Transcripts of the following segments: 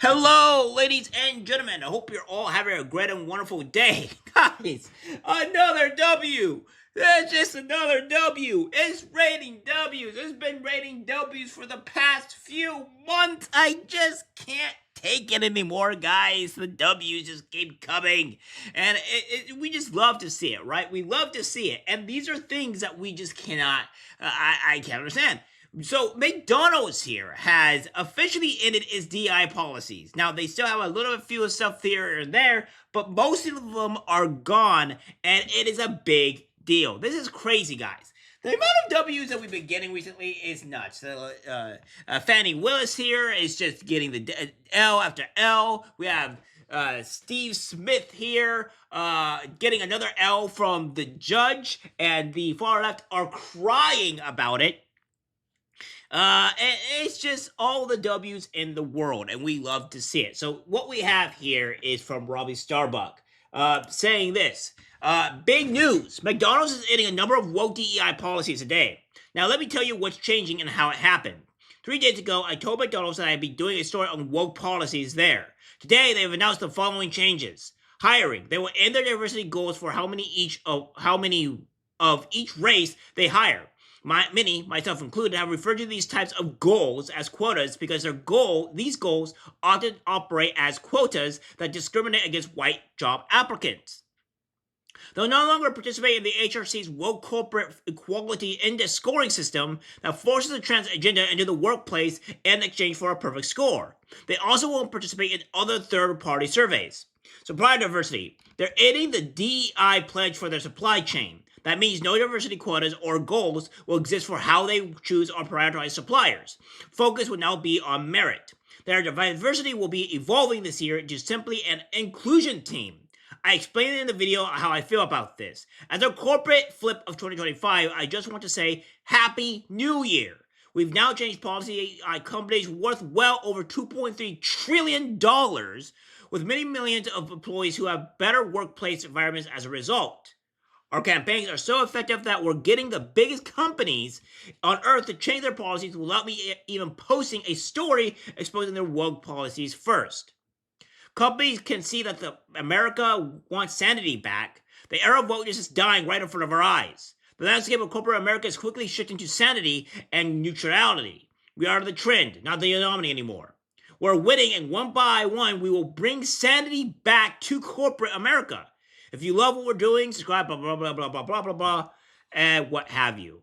Hello, ladies and gentlemen. I hope you're all having a great and wonderful day. Guys, another W. There's just another W. It's raining W's. It's been raining W's for the past few months. I just can't take it anymore, guys. The W's just keep coming. And we just love to see it, right? We love to see it. And these are things that we just cannot, I can't understand. So McDonald's here has officially ended its DI policies. Now they still have a little few stuff here and there, but most of them are gone, and it is a big deal. This is crazy, guys. The amount of W's that we've been getting recently is nuts. Fannie Willis here is just getting the L after L. We have Steve Smith here getting another L from the judge, and the far left are crying about it. It's just all the W's in the world, and we love to see it. So what we have here is from Robbie Starbuck, saying this. Big news. McDonald's is ending a number of woke DEI policies today. Now let me tell you what's changing and how it happened. 3 days ago, I told McDonald's that I'd be doing a story on woke policies there. Today, they've announced the following changes. Hiring. They will end their diversity goals for how many of each race they hire. Many, myself included, have referred to these types of goals as quotas because these goals often operate as quotas that discriminate against white job applicants. They'll no longer participate in the HRC's woke corporate equality index scoring system that forces the trans agenda into the workplace in exchange for a perfect score. They also won't participate in other third-party surveys. Supply diversity. They're ending the DEI pledge for their supply chain. That means no diversity quotas or goals will exist for how they choose or prioritize suppliers. Focus will now be on merit. Their diversity will be evolving this year into simply an inclusion team. I explained in the video how I feel about this. As a corporate flip of 2025, I just want to say Happy New Year. We've now changed policy on companies worth well over $2.3 trillion with many millions of employees who have better workplace environments as a result. Our campaigns are so effective that we're getting the biggest companies on earth to change their policies without me even posting a story exposing their woke policies first. Companies can see that America wants sanity back. The era of wokeness is dying right in front of our eyes. The landscape of corporate America is quickly shifting to sanity and neutrality. We are the trend, not the anomaly anymore. We're winning, and one by one, we will bring sanity back to corporate America. If you love what we're doing, subscribe, blah, blah, blah, blah, blah, blah, blah, blah, and what have you.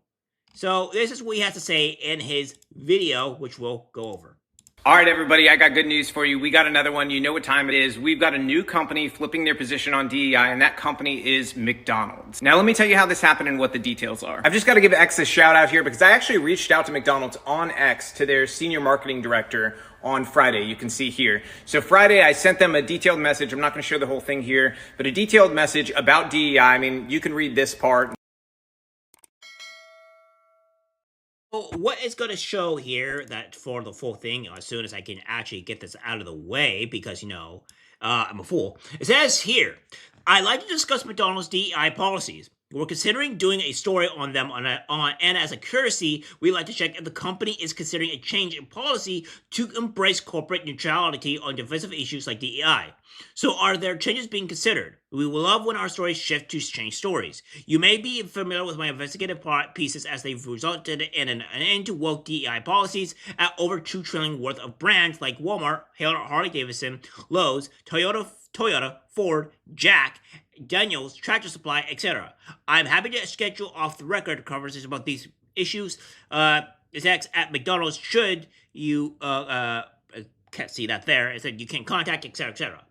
So this is what he has to say in his video, which we'll go over. All right, everybody, I got good news for you. We got another one. You know what time it is. We've got a new company flipping their position on DEI, and that company is McDonald's. Now, let me tell you how this happened and what the details are. I've just got to give X a shout out here because I actually reached out to McDonald's on X to their senior marketing director on Friday. You can see here. So Friday, I sent them a detailed message. I'm not going to show the whole thing here, but a detailed message about DEI. I mean, you can read this part. What it's going to show here, that for the full thing, as soon as I can actually get this out of the way, because, I'm a fool. It says here, I'd like to discuss McDonald's DEI policies. We're considering doing a story on them, and as a courtesy, we'd like to check if the company is considering a change in policy to embrace corporate neutrality on divisive issues like DEI. So are there changes being considered? We will love when our stories shift to change stories. You may be familiar with my investigative pieces as they've resulted in an end to woke DEI policies at over $2 trillion worth of brands like Walmart, Harley-Davidson, Lowe's, Toyota, Ford, Jack, Daniels, Tractor Supply, etc. I'm happy to schedule off the record conversations about these issues. It's X at McDonald's. Should you can't see that there. It said you can contact, etc., etc.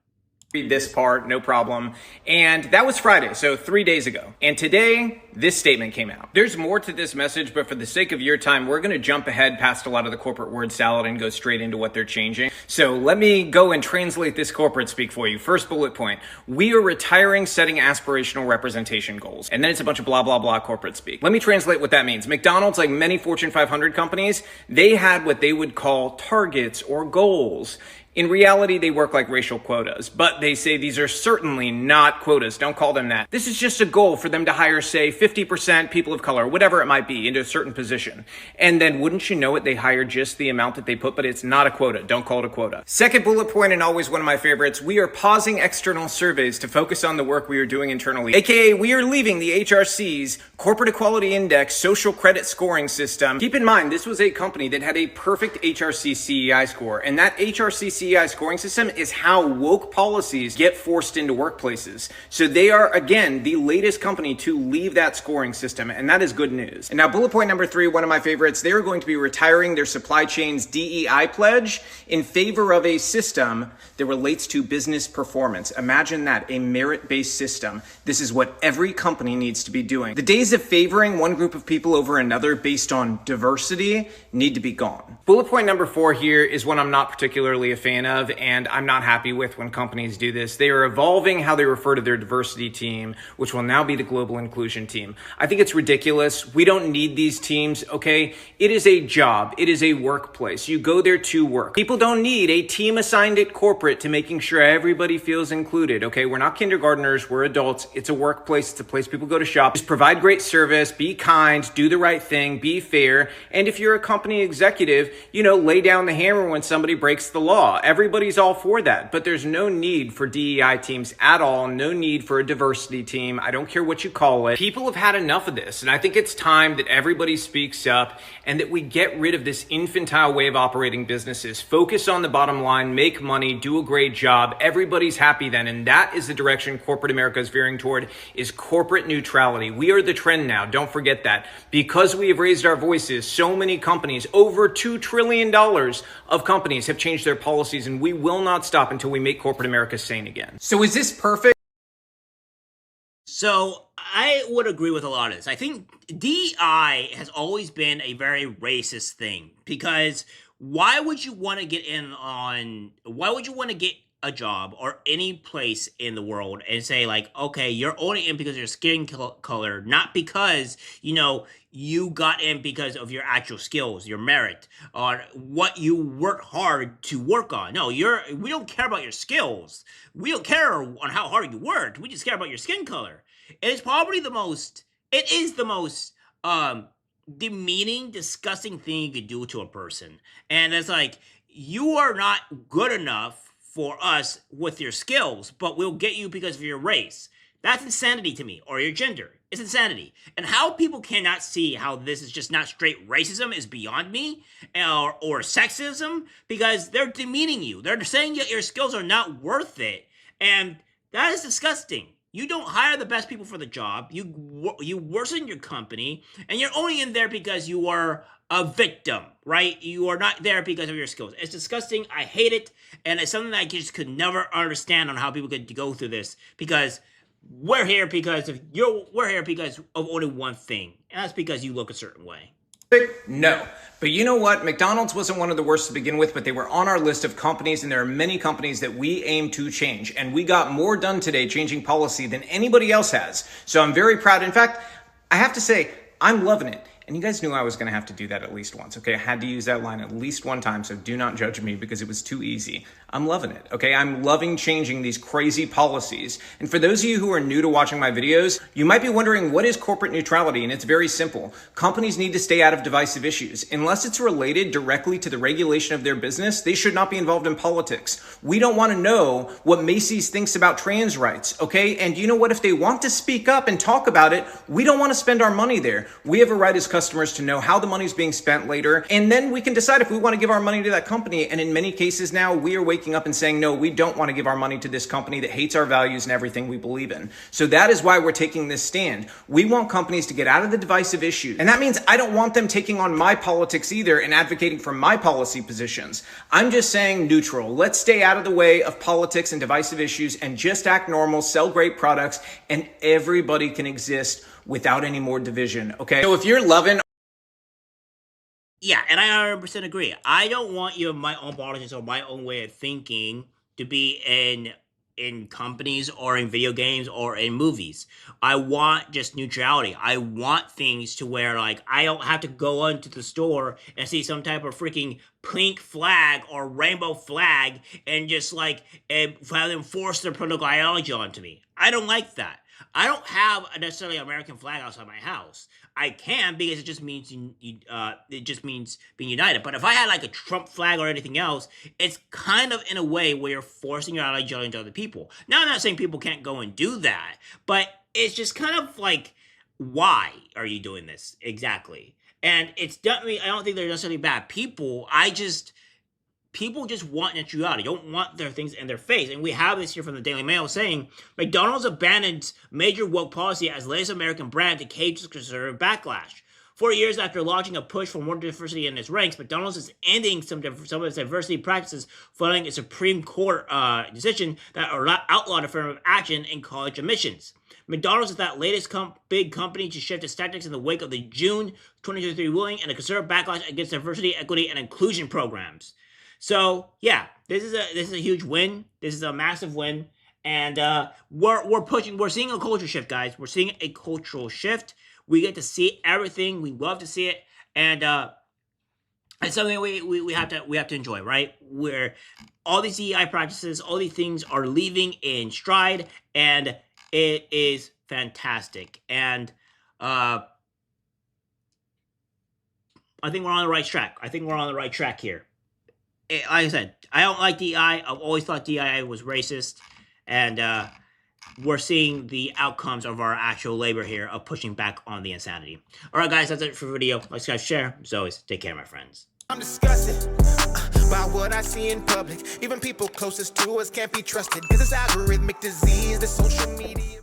Read this part, no problem. And that was Friday, so 3 days ago. And today, this statement came out. There's more to this message, but for the sake of your time, we're going to jump ahead past a lot of the corporate word salad and go straight into what they're changing. So let me go and translate this corporate speak for you. First bullet point, we are retiring setting aspirational representation goals. And then it's a bunch of blah, blah, blah corporate speak. Let me translate what that means. McDonald's, like many Fortune 500 companies, they had what they would call targets or goals. In reality, they work like racial quotas, but they say these are certainly not quotas. Don't call them that. This is just a goal for them to hire, say, 50% people of color, whatever it might be, into a certain position. And then wouldn't you know it, they hire just the amount that they put, but it's not a quota. Don't call it a quota. Second bullet point, and always one of my favorites, we are pausing external surveys to focus on the work we are doing internally. AKA, we are leaving the HRC's Corporate Equality Index social credit scoring system. Keep in mind, this was a company that had a perfect HRC CEI score, and that HRC CEI scoring system is how woke policies get forced into workplaces. So they are, again, the latest company to leave that scoring system, and that is good news. And now bullet point number 3, one of my favorites, they are going to be retiring their supply chain's DEI pledge in favor of a system that relates to business performance. Imagine that, a merit-based system. This is what every company needs to be doing. The days of favoring one group of people over another based on diversity need to be gone. Bullet point number 4 here is one I'm not particularly a fan of, and I'm not happy with when companies do this. They are evolving how they refer to their diversity team, which will now be the global inclusion team. I think it's ridiculous. We don't need these teams, okay? It is a job. It is a workplace. You go there to work. People don't need a team assigned at corporate to making sure everybody feels included, okay? We're not kindergartners. We're adults. It's a workplace. It's a place people go to shop. Just provide great service, be kind, do the right thing, be fair. And if you're a company executive, lay down the hammer when somebody breaks the law. Everybody's all for that, but there's no need for DEI teams at all. No need for a diversity team. I don't care what you call it. People have had enough of this, and I think it's time that everybody speaks up and that we get rid of this infantile way of operating businesses. Focus on the bottom line, make money, do a great job. Everybody's happy then, and that is the direction corporate America is veering toward, is corporate neutrality. We are the trend now. Don't forget that. Because we have raised our voices, so many companies, over $2 trillion of companies have changed their policies, and we will not stop until we make corporate America sane again. So is this perfect? So I would agree with a lot of this. I think DEI has always been a very racist thing, because why would you want to get a job or any place in the world and say, like, okay, you're only in because of your skin color, not because, you got in because of your actual skills, your merit, or what you worked hard to work on. No, we don't care about your skills. We don't care on how hard you worked. We just care about your skin color. It is the most demeaning, disgusting thing you could do to a person. And it's like, you are not good enough for us with your skills, but we'll get you because of your race. That's insanity to me, or your gender. It's insanity. And how people cannot see how this is just not straight racism is beyond me, or sexism, because they're demeaning you. They're saying that your skills are not worth it. And that is disgusting. You don't hire the best people for the job. You worsen your company, and you're only in there because you are a victim, right? You are not there because of your skills. It's disgusting. I hate it, and it's something that I just could never understand on how people could go through this, because we're here because of only one thing, and that's because you look a certain way. No. But you know what? McDonald's wasn't one of the worst to begin with, but they were on our list of companies, and there are many companies that we aim to change. And we got more done today changing policy than anybody else has. So I'm very proud. In fact, I have to say, I'm loving it. And you guys knew I was going to have to do that at least once, okay? I had to use that line at least one time, so do not judge me because it was too easy. I'm loving it, okay? I'm loving changing these crazy policies. And for those of you who are new to watching my videos, you might be wondering, what is corporate neutrality? And it's very simple. Companies need to stay out of divisive issues. Unless it's related directly to the regulation of their business, they should not be involved in politics. We don't want to know what Macy's thinks about trans rights, okay? And you know what? If they want to speak up and talk about it, we don't want to spend our money there. We have a right as customers to know how the money's being spent later, and then we can decide if we want to give our money to that company. And in many cases now, we are waking up and saying, no, we don't want to give our money to this company that hates our values and everything we believe in. So that is why we're taking this stand. We want companies to get out of the divisive issues. And that means I don't want them taking on my politics either and advocating for my policy positions. I'm just saying neutral. Let's stay out of the way of politics and divisive issues and just act normal, sell great products, and everybody can exist without any more division, okay? So if you're loving... Yeah, and I 100% agree. I don't want my own politics or my own way of thinking to be in companies or in video games or in movies. I want just neutrality. I want things to where, like, I don't have to go into the store and see some type of freaking pink flag or rainbow flag and just like have them force their political ideology onto me. I don't like that. I don't have a necessarily American flag outside my house. I can, because it just means being united. But if I had like a Trump flag or anything else, it's kind of in a way where you're forcing your ideology onto other people. Now, I'm not saying people can't go and do that, but it's just kind of like, why are you doing this exactly? And it's definitely, I don't think they're necessarily bad people. People just want neutrality. Don't want their things in their face. And we have this here from the Daily Mail saying, McDonald's abandons major woke policy as latest American brand to cage conservative backlash. 4 years after launching a push for more diversity in its ranks, McDonald's is ending some of its diversity practices following a Supreme Court decision that outlawed affirmative action in college admissions. McDonald's is that latest big company to shift its tactics in the wake of the June 2023 ruling and a conservative backlash against diversity, equity, and inclusion programs. So yeah, this is a huge win. This is a massive win, and we're seeing a culture shift, guys. We're seeing a cultural shift. We get to see everything. We love to see it, and it's something we have to enjoy, right? Where all these DEI practices, all these things are leaving in stride, and it is fantastic. And I think we're on the right track. Here. Like I said, I don't like DEI. I've always thought DEI was racist, and we're seeing the outcomes of our actual labor here of pushing back on the insanity. All right, guys, that's it for the video. Like, subscribe, share. As always, take care, my friends. I'm disgusted by what I see in public. Even people closest to us can't be trusted. This is algorithmic disease, the social media.